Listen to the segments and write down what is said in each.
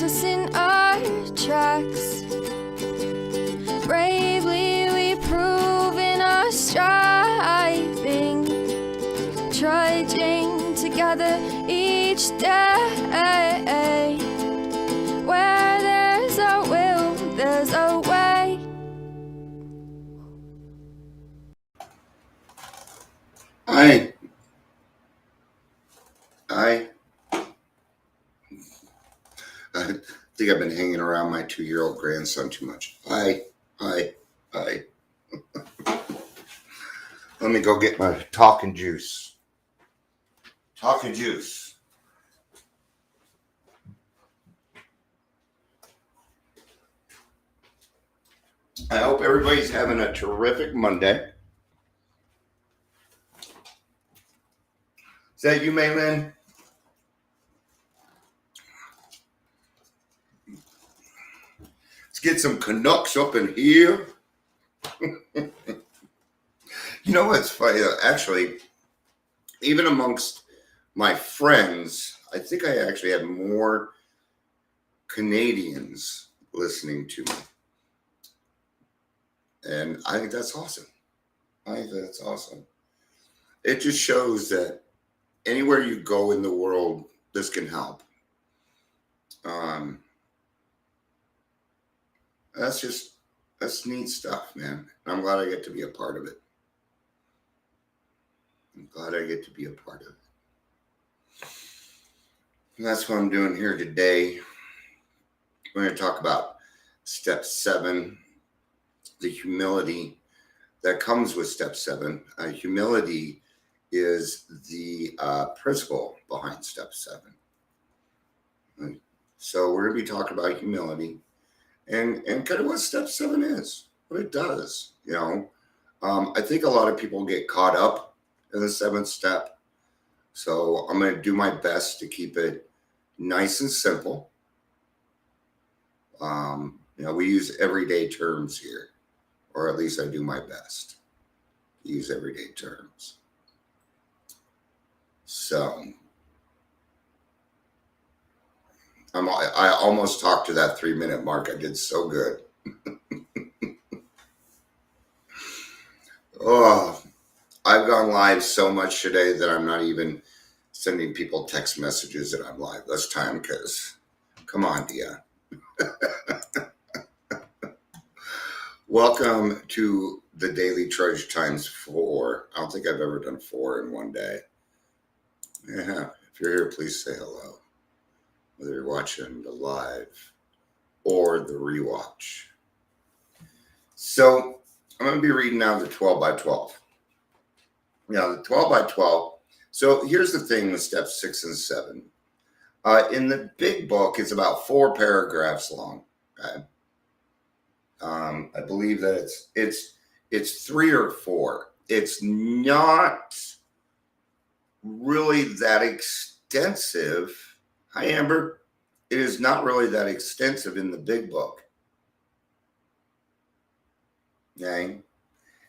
us in our tracks. Bravely we prove in our striving, trudging together each day. Where there's a will, there's a way. I think I've been hanging around my 2-year-old grandson too much. Let me go get my talking juice. Talking juice. I hope everybody's having a terrific Monday. Is that you, Maylin? Let's get some Canucks up in here. You know what's funny? Actually, even amongst my friends, I think I actually had more Canadians listening to me. And I think that's awesome. It just shows that anywhere you go in the world, this can help. That's neat stuff, man. I'm glad I get to be a part of it. And that's what I'm doing here today. We're going to talk about step 7, the humility that comes with step 7. Humility is the principle behind step 7. So we're going to be talking about humility and kind of what step 7 is, what it does. I think a lot of people get caught up in the 7th step. So I'm going to do my best to keep it nice and simple. We use everyday terms here, or at least I do my best to use everyday terms. So I almost talked to that 3-minute mark. I did so good. Oh, I've gone live so much today that I'm not even sending people text messages that I'm live this time because, come on, Dia. Welcome to the Daily Trudge times 4. I don't think I've ever done 4 in one day. Yeah, if you're here, please say hello. Whether you're watching the live or the rewatch. So I'm going to be reading now the 12 by 12. The 12 by 12. So here's the thing with steps 6 and 7. In the big book, it's about 4 paragraphs long. Okay? I believe that it's 3 or 4. It's not really that extensive. Hi, Amber. It is not really that extensive in the big book. Okay?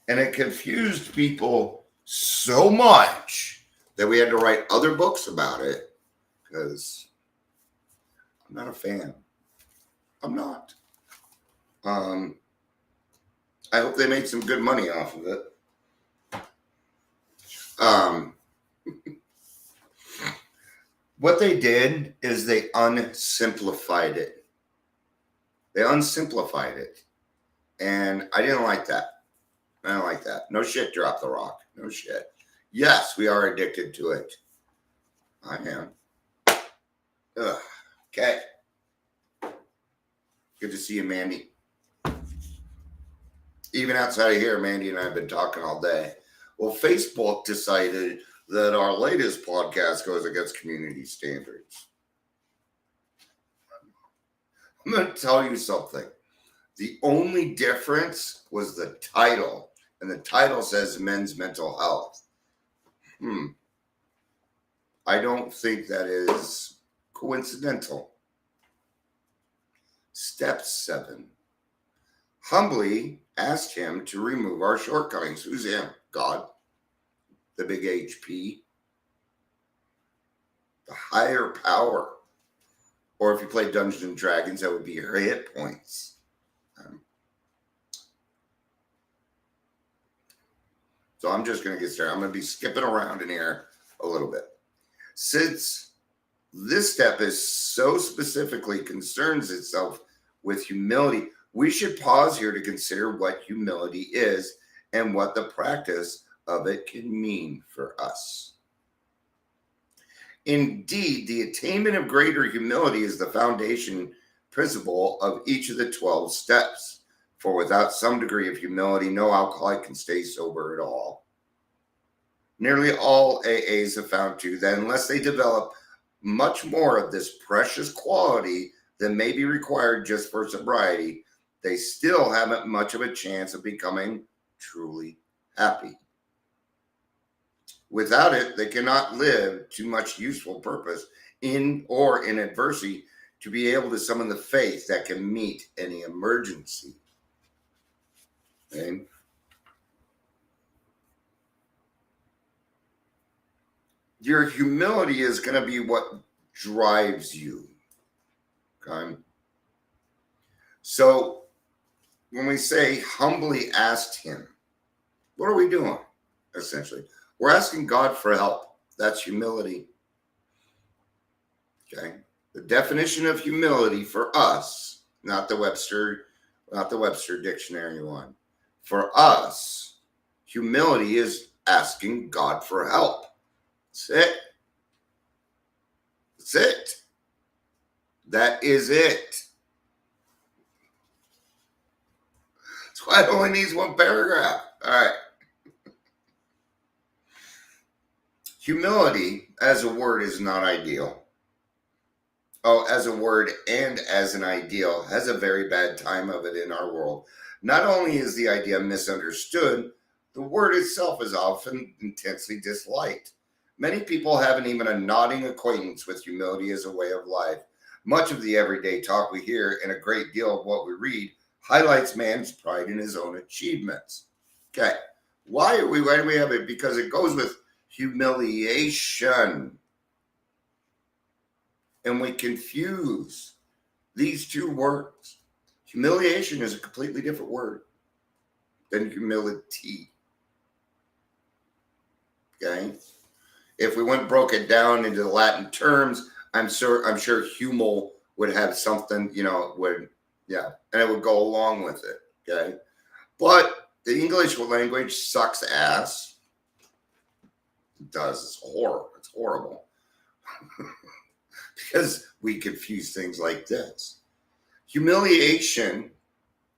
And it confused people so much that we had to write other books about it because I'm not a fan. I'm not. I hope they made some good money off of it. What they did is they unsimplified it. And I didn't like that. No shit, drop the rock. No shit. Yes, we are addicted to it. I am. Okay. Good to see you, Mandy. Even outside of here, Mandy and I have been talking all day. Well, Facebook decided that our latest podcast goes against community standards. I'm going to tell you something. The only difference was the title. And the title says Men's Mental Health. I don't think that is coincidental. Step 7. Humbly asked him to remove our shortcomings. Who's him? God. The big HP. The higher power. Or if you play Dungeons and Dragons, that would be your hit points. So I'm just going to get started. I'm going to be skipping around in here a little bit. Since this step is so specifically concerns itself with humility, we should pause here to consider what humility is and what the practice of it can mean for us. Indeed, the attainment of greater humility is the foundation principle of each of the 12 steps. For without some degree of humility, no alcoholic can stay sober at all. Nearly all AAs have found too that unless they develop much more of this precious quality than may be required just for sobriety, they still haven't much of a chance of becoming truly happy. Without it, they cannot live to much useful purpose in adversity to be able to summon the faith that can meet any emergency. Okay? Your humility is going to be what drives you. Okay? So when we say humbly asked him, what are we doing, essentially? We're asking God for help. That's humility. Okay? The definition of humility for us, not the Webster dictionary one. For us, humility is asking God for help. That's it. That's it. That is it. That's why it only needs one paragraph. All right. Humility as a word is not ideal. Oh, as a word and as an ideal has a very bad time of it in our world. Not only is the idea misunderstood, the word itself is often intensely disliked. Many people haven't even a nodding acquaintance with humility as a way of life. Much of the everyday talk we hear and a great deal of what we read highlights man's pride in his own achievements. Okay, why do we have it? Because it goes with humiliation. And we confuse these two words. Humiliation is a completely different word than humility. Okay? If we broke it down into the Latin terms, I'm sure humil would have something, and it would go along with it. Okay? But the English language sucks ass. It does. It's horrible. Because we confuse things like this. Humiliation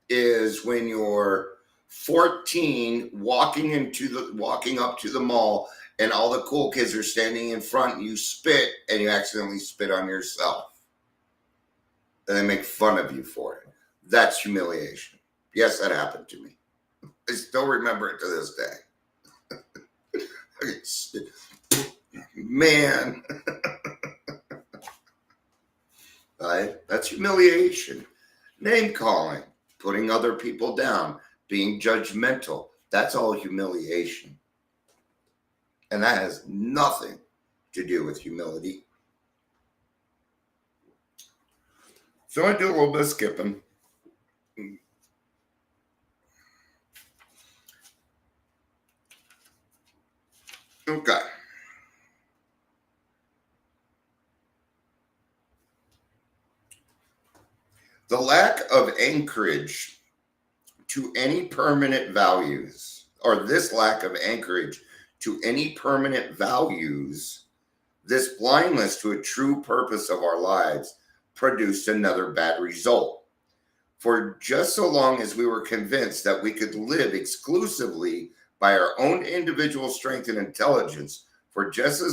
is when you're 14 walking up to the mall and all the cool kids are standing in front and you spit and you accidentally spit on yourself. And they make fun of you for it. That's humiliation. Yes, that happened to me. I still remember it to this day. Man. Right? That's humiliation. Name calling, putting other people down, being judgmental. That's all humiliation. And that has nothing to do with humility. So I do a little bit of skipping. Okay. The lack of anchorage to any permanent values, or this lack of anchorage to any permanent values, this blindness to a true purpose of our lives produced another bad result. For just so long as we were convinced that we could live exclusively by our own individual strength and intelligence, for just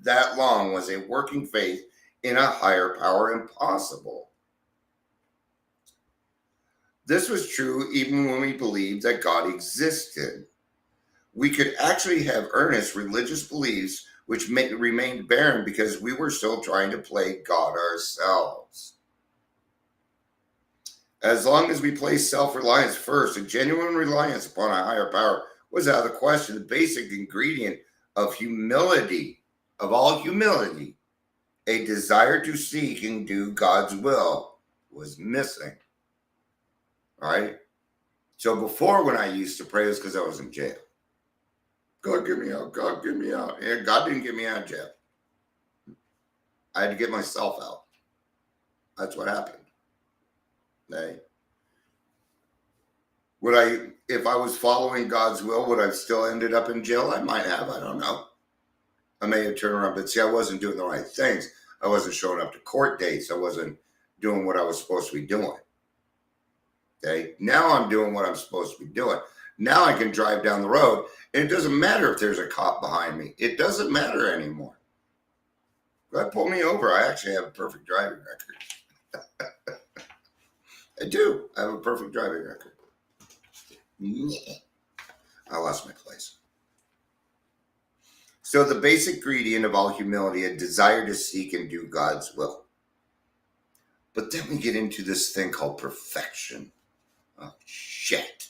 that long was a working faith in a higher power impossible. This was true even when we believed that God existed. We could actually have earnest religious beliefs which remained barren because we were still trying to play God ourselves. As long as we placed self-reliance first, a genuine reliance upon a higher power was out of the question. The basic ingredient of humility, of all humility, a desire to seek and do God's will was missing. All right. So before, when I used to pray, it was because I was in jail. God, get me out. God, get me out. And God didn't get me out of jail. I had to get myself out. That's what happened. Okay. If I was following God's will, would I have still ended up in jail? I might have. I don't know. I may have turned around, but see, I wasn't doing the right things. I wasn't showing up to court dates. I wasn't doing what I was supposed to be doing. Okay. Now I'm doing what I'm supposed to be doing. Now I can drive down the road, and it doesn't matter if there's a cop behind me. It doesn't matter anymore. God pull me over. I actually have a perfect driving record. I do. I have a perfect driving record. Yeah. I lost my place. So the basic ingredient of all humility, a desire to seek and do God's will. But then we get into this thing called perfection. Oh, shit.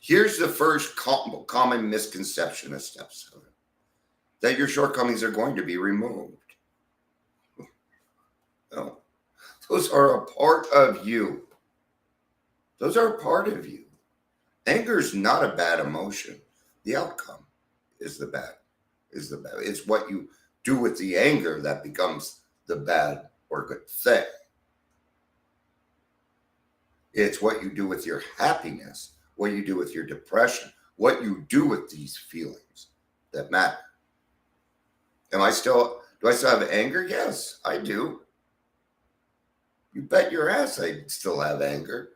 Here's the first common misconception of step 7. That your shortcomings are going to be removed. No. Those are a part of you. Those are a part of you. Anger is not a bad emotion. The outcome is the bad. It's what you do with the anger that becomes the bad or good thing. It's what you do with your happiness, what you do with your depression, what you do with these feelings that matter. Do I still have anger? Yes, I do. You bet your ass I still have anger.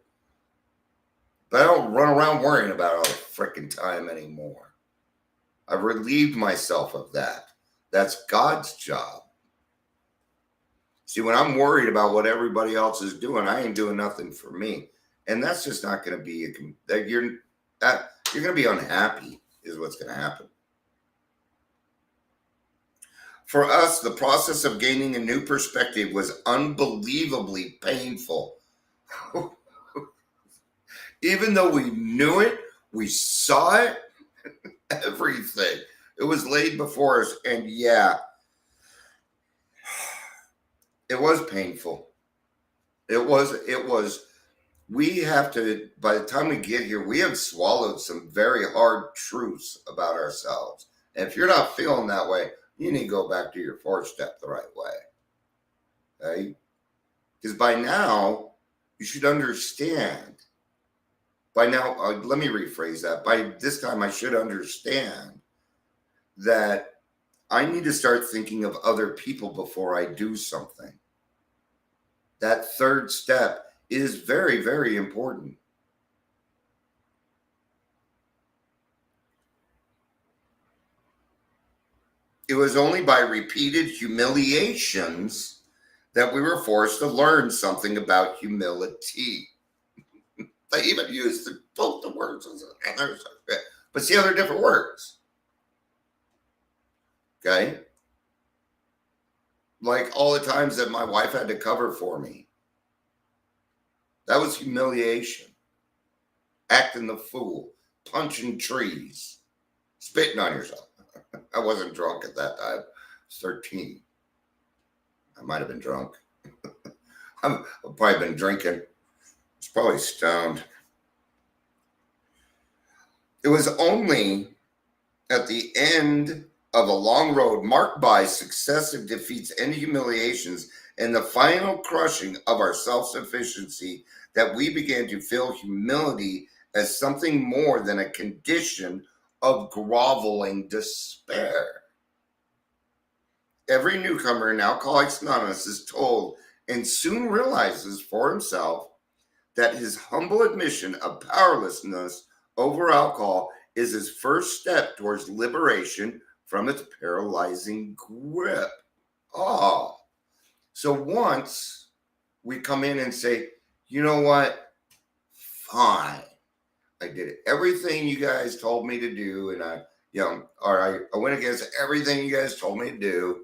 But I don't run around worrying about it all the freaking time anymore. I've relieved myself of that. That's God's job. See, when I'm worried about what everybody else is doing, I ain't doing nothing for me. And that's just not going to be, you're going to be unhappy is what's going to happen. For us, the process of gaining a new perspective was unbelievably painful. Even though we knew it, we saw it, everything. It was laid before us. And yeah, it was painful. It was, we have to, by the time we get here, we have swallowed some very hard truths about ourselves. And if you're not feeling that way, you need to go back to your 4-step the right way. Okay? Because by now, you should understand. By now, let me rephrase that. By this time, I should understand that I need to start thinking of other people before I do something. That 3rd step is very, very important. It was only by repeated humiliations that we were forced to learn something about humility. They even use both the words, but see how they're different words. Okay? Like all the times that my wife had to cover for me. That was humiliation. Acting the fool. Punching trees. Spitting on yourself. I wasn't drunk at that time. I was 13. I might have been drunk. I've probably been drinking. It's probably stoned. It was only at the end of a long road marked by successive defeats and humiliations and the final crushing of our self-sufficiency that we began to feel humility as something more than a condition of groveling despair. Every newcomer in Alcoholics Anonymous is told and soon realizes for himself that his humble admission of powerlessness over alcohol is his first step towards liberation from its paralyzing grip. Oh, so once we come in and say, you know what? Fine. I did everything you guys told me to do, and I went against everything you guys told me to do.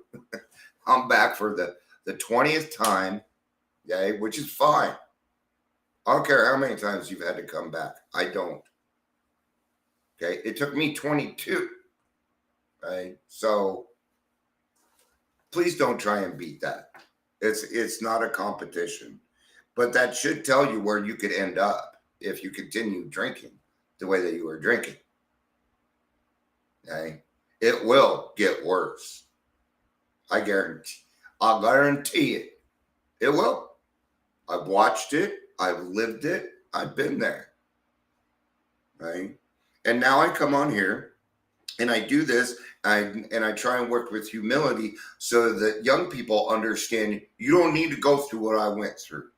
I'm back for the 20th time, okay, which is fine. I don't care how many times you've had to come back. I don't. Okay, it took me 22. Right? So Please don't try and beat that. It's not a competition. But that should tell you where you could end up if you continue drinking the way that you were drinking. Okay? It will get worse. I guarantee it. It will. I've watched it. I've lived it. I've been there. Right? And now I come on here and I do this and I try and work with humility so that young people understand you don't need to go through what I went through.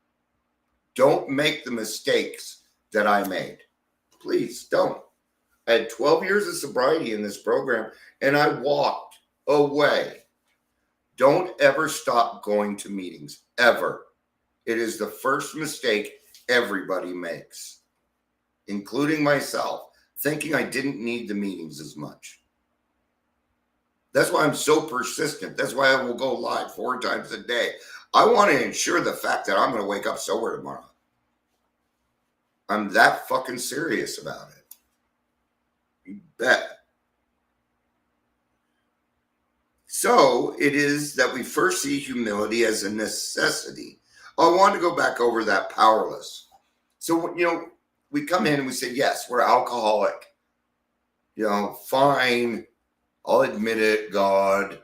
Don't make the mistakes that I made. Please don't. I had 12 years of sobriety in this program and I walked away. Don't ever stop going to meetings, ever. It is the first mistake everybody makes, including myself, thinking I didn't need the meetings as much. That's why I'm so persistent. That's why I will go live 4 times a day. I want to ensure the fact that I'm going to wake up sober tomorrow. I'm that fucking serious about it. You bet. So it is that we first see humility as a necessity. I want to go back over that powerless. So, we come in and we say, yes, we're alcoholic. Fine. I'll admit it, God.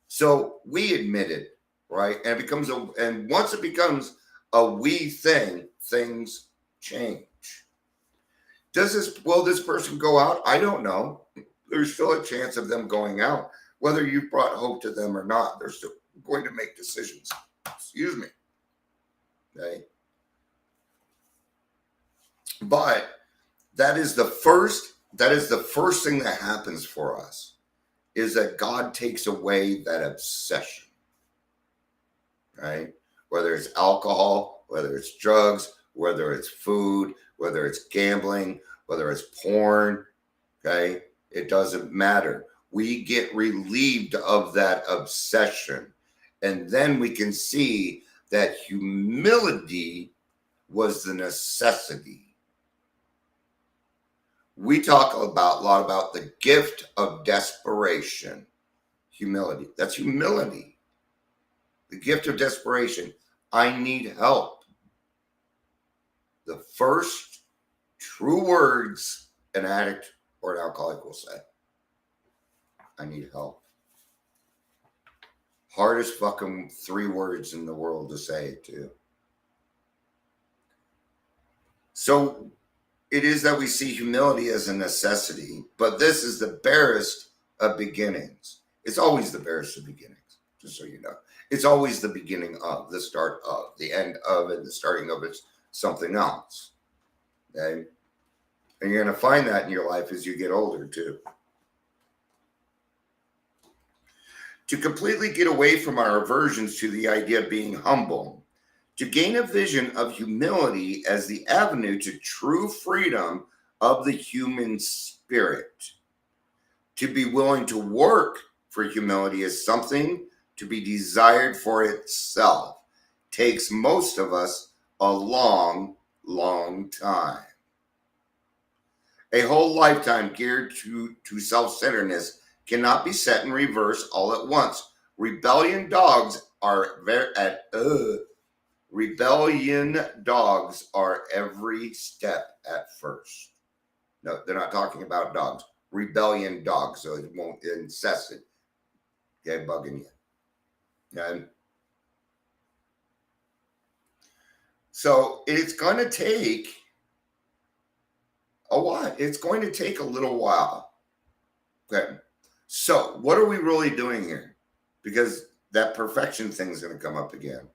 So we admit it, right? And it becomes and once it becomes a we thing, things change. Will this person go out? I don't know. There's still a chance of them going out. Whether you've brought hope to them or not, they're still going to make decisions. Excuse me. Okay. But that is the first thing that happens for us, is that God takes away that obsession. Right? Whether it's alcohol, whether it's drugs, whether it's food, whether it's gambling, whether it's porn, okay? It doesn't matter. We get relieved of that obsession. And then we can see that humility was the necessity. We talk a lot about the gift of desperation. Humility. That's humility. The gift of desperation. I need help. The first true words an addict or an alcoholic will say. I need help. Hardest fucking 3 words in the world to say it to. So it is that we see humility as a necessity, but this is the barest of beginnings. It's always the barest of beginnings, just so you know. It's always the beginning of, the start of, the end of, and the starting of it's something else. Okay? And you're going to find that in your life as you get older too. To completely get away from our aversions to the idea of being humble, to gain a vision of humility as the avenue to true freedom of the human spirit, to be willing to work for humility as something to be desired for itself, takes most of us a long, long time. A whole lifetime geared to self-centeredness cannot be set in reverse all at once. Rebellion dogs are every step at first. No, they're not talking about dogs. Rebellion dogs, so it won't incest it. Okay, bugging you. And so it's going to take a while. It's going to take a little while. Okay. So what are we really doing here? Because that perfection thing is going to come up again.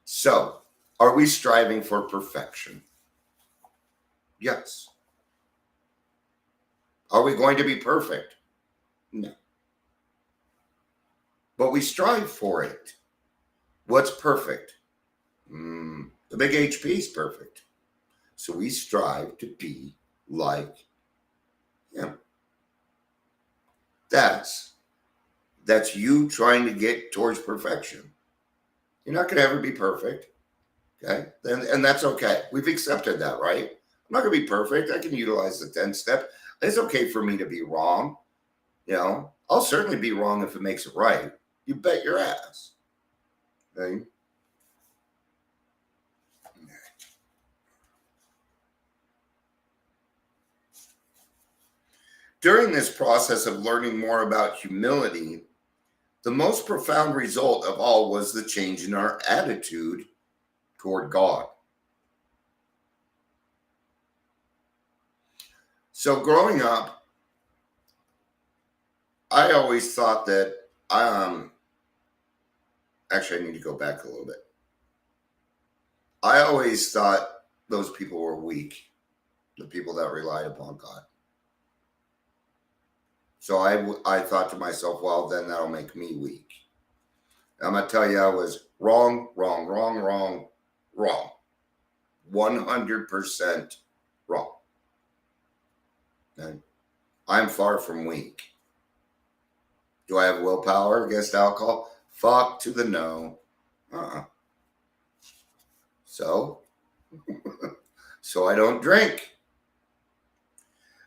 So are we striving for perfection? Yes. Are we going to be perfect? No. But we strive for it. What's perfect? The big HP is perfect. So we strive to be like him. That's you trying to get towards perfection. You're not going to ever be perfect. Okay? And that's okay. We've accepted that, right? I'm not going to be perfect. I can utilize the 10 step. It's okay for me to be wrong. I'll certainly be wrong if it makes it right. You bet your ass. Okay? During this process of learning more about humility, the most profound result of all was the change in our attitude toward God. So growing up, I always thought that actually I need to go back a little bit. I always thought those people were weak, the people that relied upon God. So I thought to myself, well, then that'll make me weak. I'm going to tell you, I was wrong. 100% wrong. Okay? I'm far from weak. Do I have willpower against alcohol? Fuck to the no. So I don't drink.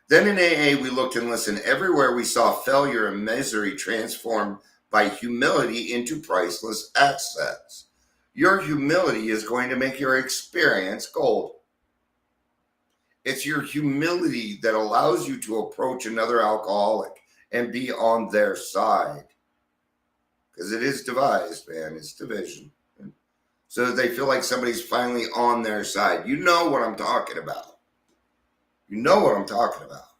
Then in AA, we looked and listened. Everywhere we saw failure and misery transformed by humility into priceless assets. Your humility is going to make your experience gold. It's your humility that allows you to approach another alcoholic and be on their side. Because it is devised, man. It's division. So that they feel like somebody's finally on their side. You know what I'm talking about. You know what I'm talking about.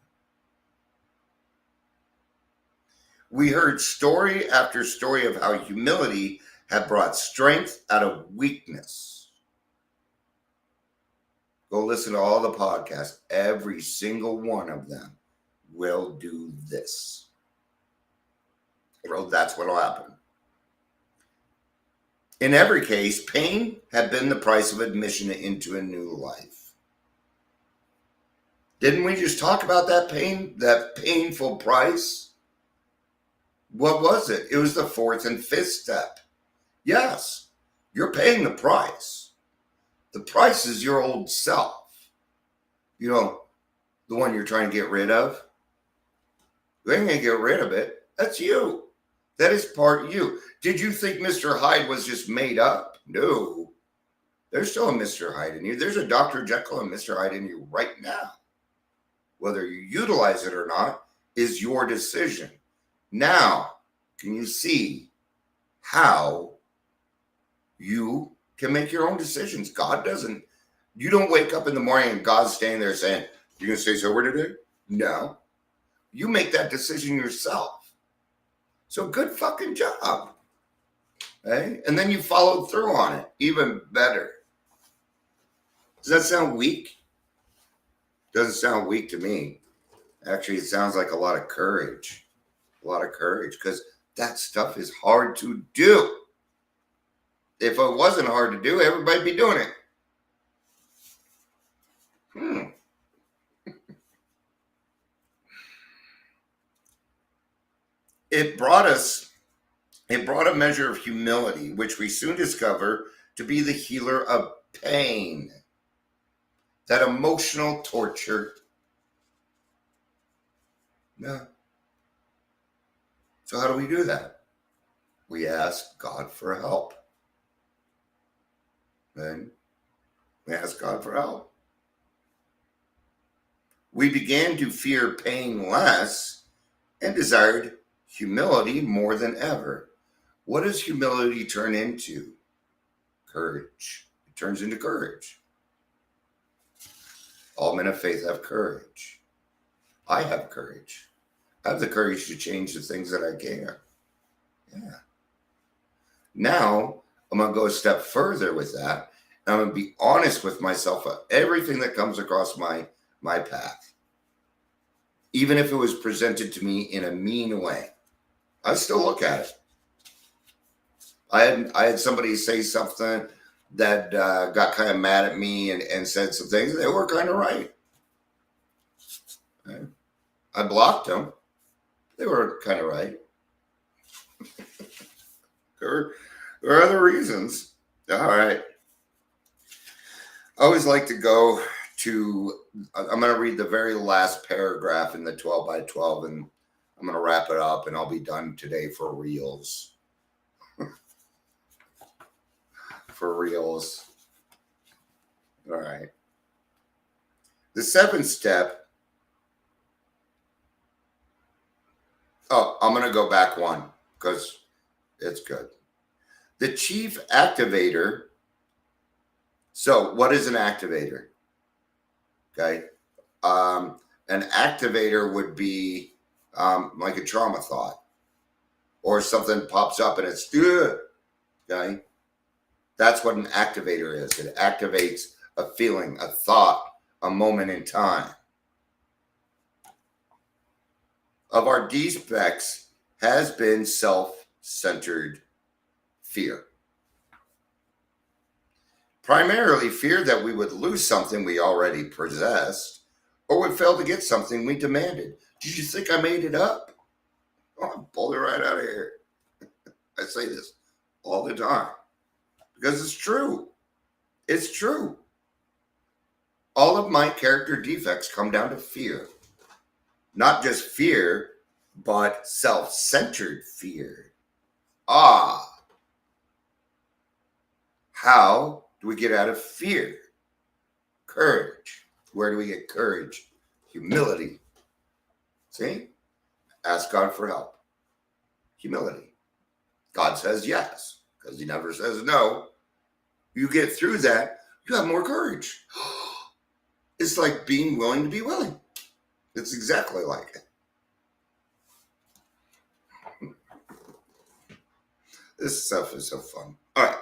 We heard story after story of how humility had brought strength out of weakness. Go listen to all the podcasts. Every single one of them will do this. Well, that's what will happen. In every case, pain had been the price of admission into a new life. Didn't we just talk about that pain, that painful price? What was it? It was the fourth and fifth step. Yes, you're paying the price. The price is your old self. You know, the one you're trying to get rid of. You ain't going to get rid of it. That's you. That is part of you. Did you think Mr. Hyde was just made up? No. There's still a Mr. Hyde in you. There's a Dr. Jekyll and Mr. Hyde in you right now. Whether you utilize it or not is your decision. Now, can you see how you can make your own decisions? God doesn't. You don't wake up in the morning and God's standing there saying, "You're going to stay sober today?" No. You make that decision yourself. So good fucking job. Okay? And then you followed through on it. Even better. Does that sound weak? Doesn't sound weak to me. Actually, it sounds like a lot of courage. A lot of courage, because that stuff is hard to do. If it wasn't hard to do, everybody'd be doing it. It brought a measure of humility, which we soon discover to be the healer of pain. That emotional torture. Yeah. So how do we do that? We ask God for help. Then we ask God for help. We began to fear pain less and desired humility more than ever. What does humility turn into? Courage. It turns into courage. All men of faith have courage. I have courage. I have the courage to change the things that I can. Yeah. Now, I'm going to go a step further with that. And I'm going to be honest with myself about everything that comes across my path. Even if it was presented to me in a mean way, I still look at it. I had somebody say something that got kind of mad at me and said some things. They were kind of right. Okay. I blocked them. They were kind of right. There are other reasons. All right. I always like to go to, I'm going to read the very last paragraph in the 12 by 12, and I'm going to wrap it up, and I'll be done today for reals. for reals. All right. The 7th step. Oh, I'm going to go back one because it's good. The chief activator. So, what is an activator? Okay. An activator would be like a trauma thought or something pops up and it's good. Okay. That's what an activator is. It activates a feeling, a thought, a moment in time. Of our defects has been self-centered fear. Primarily fear that we would lose something we already possessed or would fail to get something we demanded. Did you think I made it up? Oh, I pulled it right out of here. I say this all the time because it's true. It's true. All of my character defects come down to fear. Not just fear, but self-centered fear. How do we get out of fear? Courage. Where do we get courage? Humility. See? Ask God for help. Humility. God says yes, because he never says no. You get through that, you have more courage. It's like being willing to be willing. It's exactly like it. This stuff is so fun. All right.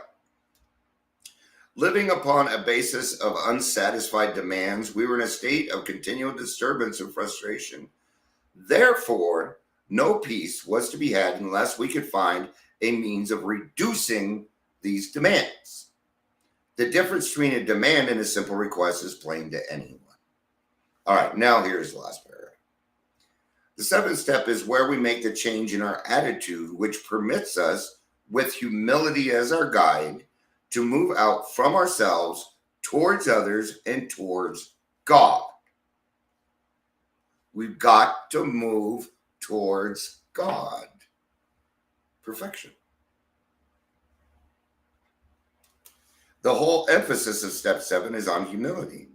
Living upon a basis of unsatisfied demands, we were in a state of continual disturbance and frustration. Therefore, no peace was to be had unless we could find a means of reducing these demands. The difference between a demand and a simple request is plain to anyone. All right, now here's the last paragraph. The 7th step is where we make the change in our attitude, which permits us, with humility as our guide, to move out from ourselves towards others and towards God. We've got to move towards God. Perfection. The whole emphasis of step 7 is on humility.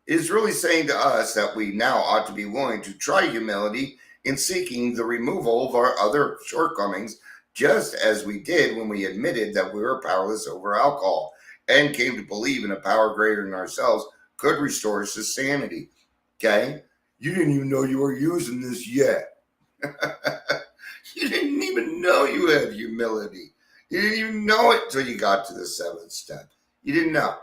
It is really saying to us that we now ought to be willing to try humility in seeking the removal of our other shortcomings, just as we did when we admitted that we were powerless over alcohol and came to believe in a power greater than ourselves could restore us to sanity. Okay? You didn't even know you were using this yet. You didn't even know you had humility. You didn't even know it till you got to the 7th step. You didn't know.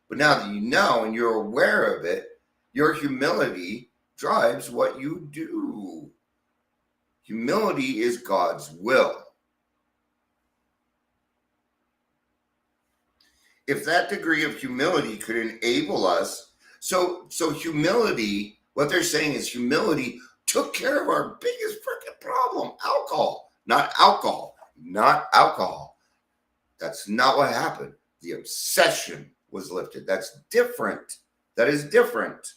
But now that you know and you're aware of it, your humility drives what you do. Humility is God's will. If that degree of humility could enable us, so humility, what they're saying is humility took care of our biggest freaking problem, alcohol. Not alcohol. Not alcohol. That's not what happened. The obsession was lifted. That's different. That is different.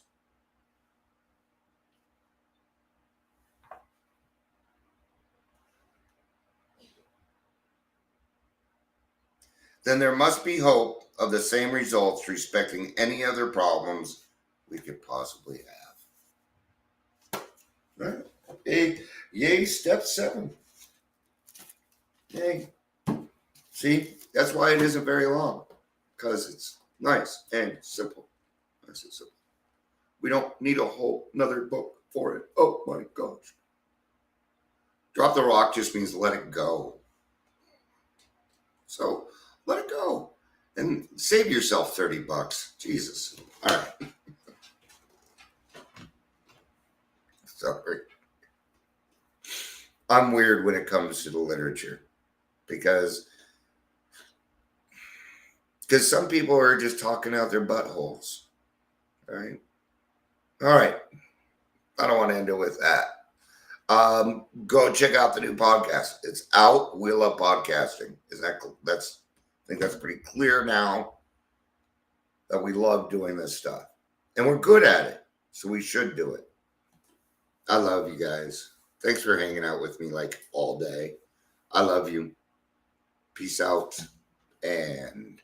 Then there must be hope of the same results respecting any other problems we could possibly have. Right? Yay, step 7. Yay. See, that's why it isn't very long, because it's nice and simple. Nice and simple. We don't need a whole another book for it. Oh my gosh. Drop the rock just means let it go. So let it go and save yourself $30. Jesus. All right. Sorry. I'm weird when it comes to the literature because some people are just talking out their buttholes. All right. All right. I don't want to end it with that. Go check out the new podcast. It's out. We love podcasting. I think that's pretty clear now that we love doing this stuff and we're good at it. So we should do it. I love you guys. Thanks for hanging out with me like all day. I love you. Peace out. and